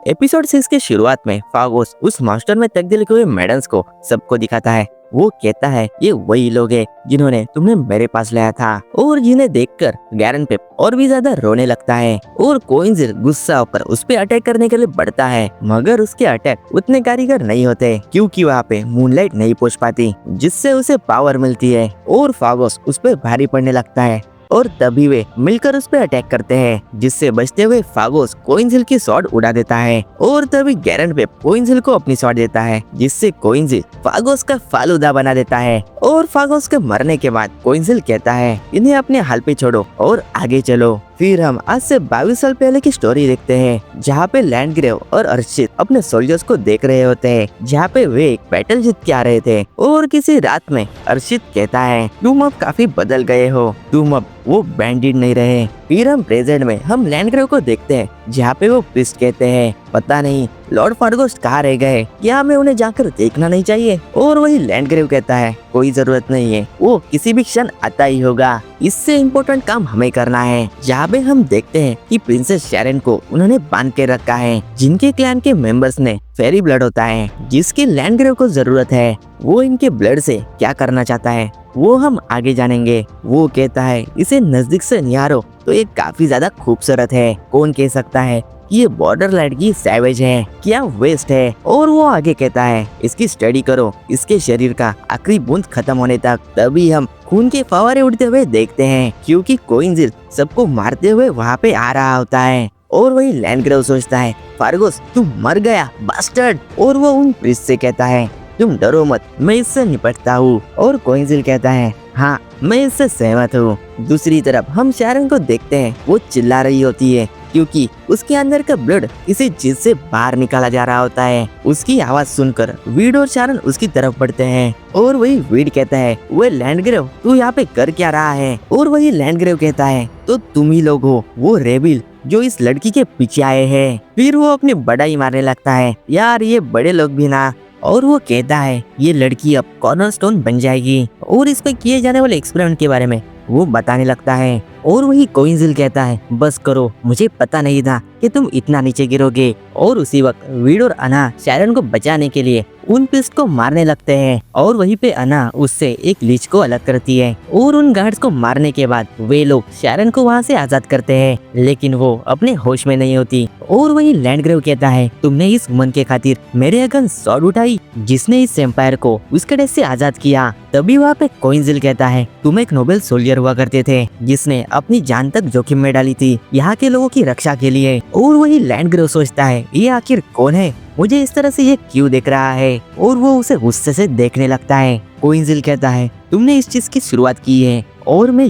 Episode 6 के शुरुआत में फागोस उस मास्टर में तब्दील हुए मेडल्स को सबको दिखाता है। वो कहता है ये वही लोग हैं जिन्होंने तुम्हें मेरे पास लाया था, और जिन्हें देखकर गैरन पेप और भी ज्यादा रोने लगता है और कोइंजिल गुस्सा होकर उस पे अटैक करने के लिए बढ़ता है, मगर उसके अटैक उतने कारीगर नहीं होते क्योंकि वहाँ पे मूनलाइट नहीं पहुँच पाती जिससे उसे पावर मिलती है और फागोस उस पे भारी पड़ने लगता है और तभी वे मिलकर उस पे अटैक करते हैं, जिससे बचते हुए फागोस कोइंजिल की शॉट उड़ा देता है और तभी गैरन पेप कोइंजिल को अपनी शॉट देता है, जिससे कोइंजिल फागोस का फालूदा बना देता है। और फागोस के मरने के बाद कोइंजिल कहता है इन्हें अपने हाल पे छोड़ो और आगे चलो। फिर हम आज से 22 साल पहले की स्टोरी देखते हैं, जहाँ पे लैंडग्रेव और अर्चित अपने सोल्जर्स को देख रहे होते हैं, जहाँ पे वे एक बैटल जीत के आ रहे थे। और किसी रात में अर्चित कहता है तुम अब काफी बदल गए हो, तुम अब वो बैंडिट नहीं रहे। फिर हम प्रेजेंट में हम लैंडग्रेव को देखते हैं, जहाँ पे वो प्रिस्ट कहते हैं पता नहीं लॉर्ड फारगोस्ट कहाँ रह गए, क्या हमें उन्हें जाकर देखना नहीं चाहिए। और वही लैंडग्रेव कहता है कोई जरूरत नहीं है, वो किसी भी क्षण आता ही होगा, इससे इम्पोर्टेंट काम हमें करना है। जहाँ पे हम देखते हैं कि प्रिंसेस शैरन को उन्होंने बांध के रखा है, जिनके क्लैन के मेंबर्स ने फेरी ब्लड होता है जिसकी लैंडग्रेव को जरूरत है। वो इनके ब्लड से क्या करना चाहता है वो हम आगे जानेंगे। वो कहता है इसे नजदीक से निहारो तो ये काफी ज्यादा खूबसूरत है, कौन कह सकता है कि ये बॉर्डरलैंड की सैवेज है, क्या वेस्ट है। और वो आगे कहता है इसकी स्टडी करो इसके शरीर का आखिरी बूंद खत्म होने तक, तभी हम खून के फव्वारे उड़ते हुए देखते हैं क्योंकि कोइंजिल सबको मारते हुए वहाँ पे आ रहा होता है। और वही लैंडग्रेव सोचता है फारगोस तुम मर गया बास्टर्ड। और वो उन प्रिस्ट से कहता है तुम डरो मत, मैं इससे निपटता हूँ। और कोइंजिल कहता है हाँ मैं इससे सहमत हूँ। दूसरी तरफ हम शैरन को देखते हैं, वो चिल्ला रही होती है क्योंकि उसके अंदर का ब्लड किसी चीज से बाहर निकाला जा रहा होता है। उसकी आवाज सुनकर वीड और शैरन उसकी तरफ बढ़ते हैं और वही वीड कहता है वो लैंडग्रेव तू यहाँ पे कर क्या रहा है। और वही लैंडग्रेव कहता है तो तुम ही लोग हो वो रेबिल जो इस लड़की के पीछे आए हैं। फिर वो अपनी बड़ाई मारने लगता है यार ये बड़े लोग भी ना। और वो कहता है ये लड़की अब कॉर्नरस्टोन बन जाएगी और इस पे किए जाने वाले एक्सपेरिमेंट के बारे में वो बताने लगता है। और वही कोइंजिल कहता है बस करो, मुझे पता नहीं था कि तुम इतना नीचे गिरोगे। और उसी वक्त वीड और अना शैरन को बचाने के लिए उन पिस्ट को मारने लगते हैं और वहीं पे अना उससे एक लीच को अलग करती है। और उन गार्ड्स को मारने के बाद वे लोग शैरन को वहाँ से आजाद करते हैं, लेकिन वो अपने होश में नहीं होती। और वही लैंडग्रेव कहता है तुमने इस मन के खातिर मेरे अगन सॉर्ड उठाई जिसने इस एम्पायर को उसके डेथ से आजाद किया। तभी वहाँ पे कोइंजिल कहता है तुम एक नोबेल सोल्जर हुआ करते थे जिसने अपनी जान तक जोखिम में डाली थी यहाँ के लोगों की रक्षा के लिए। और वही लैंडग्रेव सोचता है ये आखिर कौन है, मुझे इस तरह से ये क्यों देख रहा है। और वो उसे गुस्से से देखने लगता है। कोइंजिल कहता है तुमने इस चीज की शुरुआत की है और मैं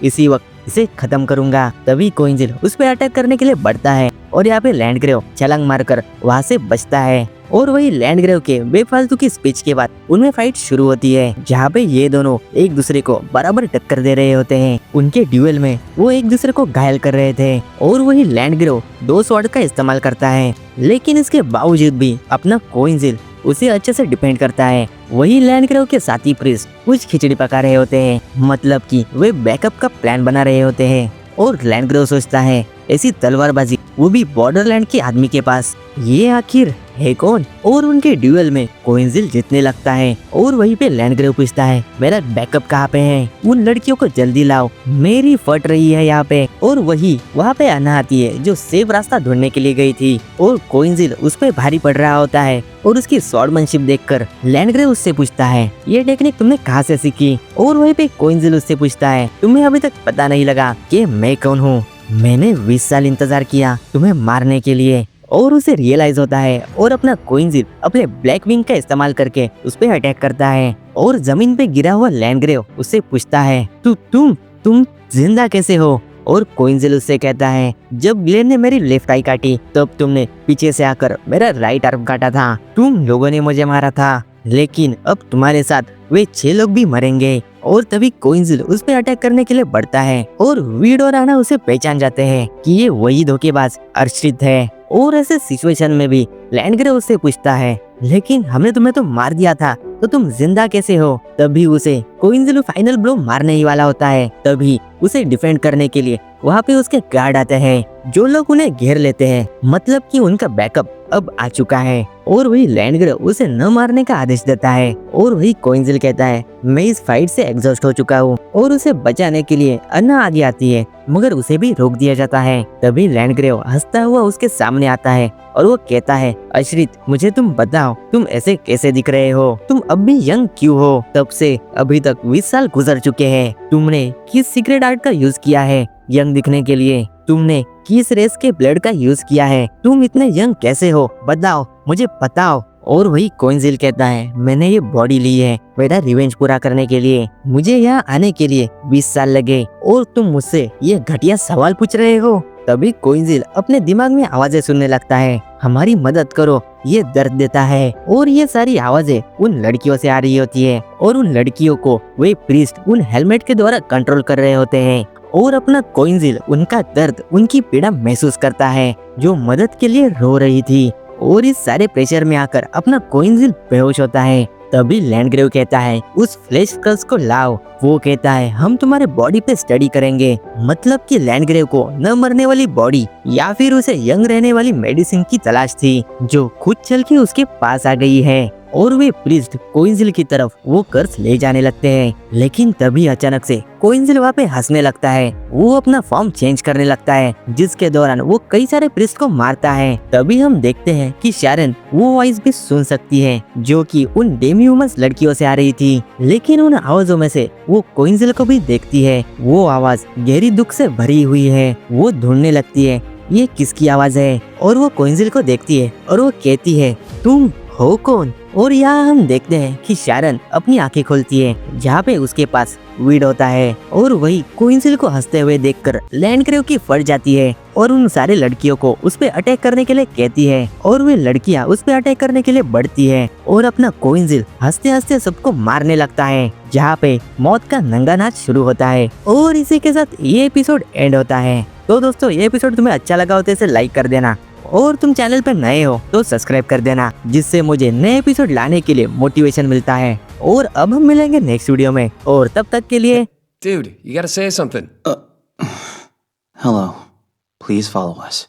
इसी वक्त इसे खत्म करूंगा। तभी कोइंजिल उस पे अटैक करने के लिए बढ़ता है और यहाँ पे लैंडग्रेव छलांग मारकर वहाँ से बचता है। और वही लैंडग्रेव के बेफालतू की स्पीच के बाद उनमें फाइट शुरू होती है, जहाँ पे ये दोनों एक दूसरे को बराबर टक्कर दे रहे होते हैं। उनके ड्यूएल में वो एक दूसरे को घायल कर रहे थे और वही लैंडग्रेव 2 स्वॉर्ड का इस्तेमाल करता है, लेकिन इसके बावजूद भी अपना कोइंजिल उसे अच्छे से डिफेंड करता है। वही लैंडग्रेव के साथी प्रिस्ट कुछ खिचड़ी पका रहे होते हैं, मतलब कि वे बैकअप का प्लान बना रहे होते हैं। और लैंडग्रेव सोचता है ऐसी तलवारबाजी वो भी बॉर्डरलैंड के आदमी के पास, ये आखिर है कौन। और उनके ड्यूएल में कोइंजिल जीतने लगता है और वहीं पे लैंडग्रेव पूछता है मेरा बैकअप कहाँ पे है, उन लड़कियों को जल्दी लाओ मेरी फट रही है यहाँ पे। और वही वहाँ पे अना आती है जो सेफ रास्ता ढूंढने के लिए गई थी और कोइंजिल उस पे भारी पड़ रहा होता है। और उसकी स्वॉर्डमैनशिप देखकर लैंडग्रेव उससे पूछता है ये टेक्निक तुमने कहाँ से सीखी। और वहीं पे कोइंजिल उससे पूछता है तुम्हें अभी तक पता नहीं लगा कि मैं कौन हूँ, मैंने 20 साल इंतजार किया तुम्हें मारने के लिए। और उसे रियलाइज होता है और अपना कोइंजिल अपने ब्लैक विंग का इस्तेमाल करके उस पे अटैक करता है। और जमीन पे गिरा हुआ लैंडग्रेव उससे पूछता है तुम जिंदा कैसे हो। और कोइंजिल उससे कहता है जब ग्लेन ने मेरी लेफ्ट आई काटी तब तुमने पीछे से आकर मेरा राइट आर्म काटा था, तुम लोगों ने मुझे मारा था, लेकिन अब तुम्हारे साथ वे 6 लोग भी मरेंगे। और तभी कोइंजिल उस पे अटैक करने के लिए बढ़ता है और वीड और आना उसे पहचान जाते हैं कि ये वही धोखेबाज अर्चित है। और ऐसे सिचुएशन में भी लैंडग्रे उससे पूछता है, लेकिन हमने तुम्हें तो मार दिया था, तो तुम जिंदा कैसे हो? तभी उसे कोइंजिल फाइनल ब्लो मारने ही वाला होता है। तभी उसे डिफेंड करने के लिए वहाँ पे उसके गार्ड आते हैं, जो लोग उन्हें घेर लेते हैं, मतलब कि उनका बैकअप अब आ चुका है। और वही लैंडग्रे उसे न मारने का आदेश देता है और वही कोइंजिल कहता है, मैं इस फाइट से एग्जॉस्ट हो चुका हूँ। और उसे बचाने के लिए अन्ना आगे आती है, मगर उसे भी रोक दिया जाता है। तभी लैंडग्रे हंसता हुआ उसके सामने आता है और वो कहता है, अश्रित मुझे तुम बताओ, तुम ऐसे कैसे दिख रहे हो? तुम अब भी यंग क्यों हो? तब से अभी तक 20 साल गुजर चुके हैं। तुमने किस सीक्रेट आर्ट का यूज किया है यंग दिखने के लिए? तुमने किस रेस के ब्लड का यूज किया है? तुम इतने यंग कैसे हो? बताओ, मुझे बताओ। और वही कोइंजिल कहता है, मैंने ये बॉडी ली है मेरा रिवेंज पूरा करने के लिए। मुझे यहाँ आने के लिए 20 साल लगे और तुम मुझसे ये घटिया सवाल पूछ रहे हो? तभी कोइंजिल अपने दिमाग में आवाजें सुनने लगता है, हमारी मदद करो, ये दर्द देता है। और ये सारी आवाजें उन लड़कियों से आ रही होती है और उन लड़कियों को वे प्रीस्ट उन हेलमेट के द्वारा कंट्रोल कर रहे होते हैं। और अपना कोइंजिल उनका दर्द, उनकी पीड़ा महसूस करता है, जो मदद के लिए रो रही थी। और इस सारे प्रेशर में आकर अपना कोइंजिल बेहोश होता है। तभी लैंडग्रेव कहता है, उस फ्लैश स्कल्स को लाओ। वो कहता है, हम तुम्हारे बॉडी पे स्टडी करेंगे। मतलब कि लैंडग्रेव को न मरने वाली बॉडी या फिर उसे यंग रहने वाली मेडिसिन की तलाश थी, जो खुद चल के उसके पास आ गई है। और वे प्रीस्ट कोइंजिल की तरफ वो कर्स ले जाने लगते हैं। लेकिन तभी अचानक से कोइंजिल वहाँ पे हंसने लगता है। वो अपना फॉर्म चेंज करने लगता है, जिसके दौरान वो कई सारे प्रीस्ट को मारता है। तभी हम देखते हैं कि शारन वो वॉइस भी सुन सकती है, जो कि उन डेमीह्यूमन्स लड़कियों से आ रही थी। लेकिन उन आवाजों में से वो कोइंजिल को भी देखती है। वो आवाज गहरी दुख से भरी हुई है। वो ढूंढने लगती है, ये किसकी आवाज है? और वो कोइंजिल को देखती है और वो कहती है, तुम हो कौन? और यहाँ हम देखते हैं कि शारन अपनी आंखें खोलती है, जहाँ पे उसके पास वीड होता है। और वही कोइंजिल को हंसते हुए देखकर लैंडग्रेव की फट जाती है और उन सारे लड़कियों को उस पे अटैक करने के लिए कहती है। और वे लड़कियां उस पे अटैक करने के लिए बढ़ती है और अपना कोइंजिल हंसते हंसते सबको मारने लगता है, जहाँ पे मौत का नंगा नाच शुरू होता है। और इसी के साथ ये एपिसोड एंड होता है। तो दोस्तों, ये एपिसोड तुम्हें अच्छा लगा हो तो इसे लाइक कर देना, और तुम चैनल पर नए हो तो सब्सक्राइब कर देना, जिससे मुझे नए एपिसोड लाने के लिए मोटिवेशन मिलता है। और अब हम मिलेंगे नेक्स्ट वीडियो में, और तब तक के लिए Dude, you gotta say something. Hello. Please follow us.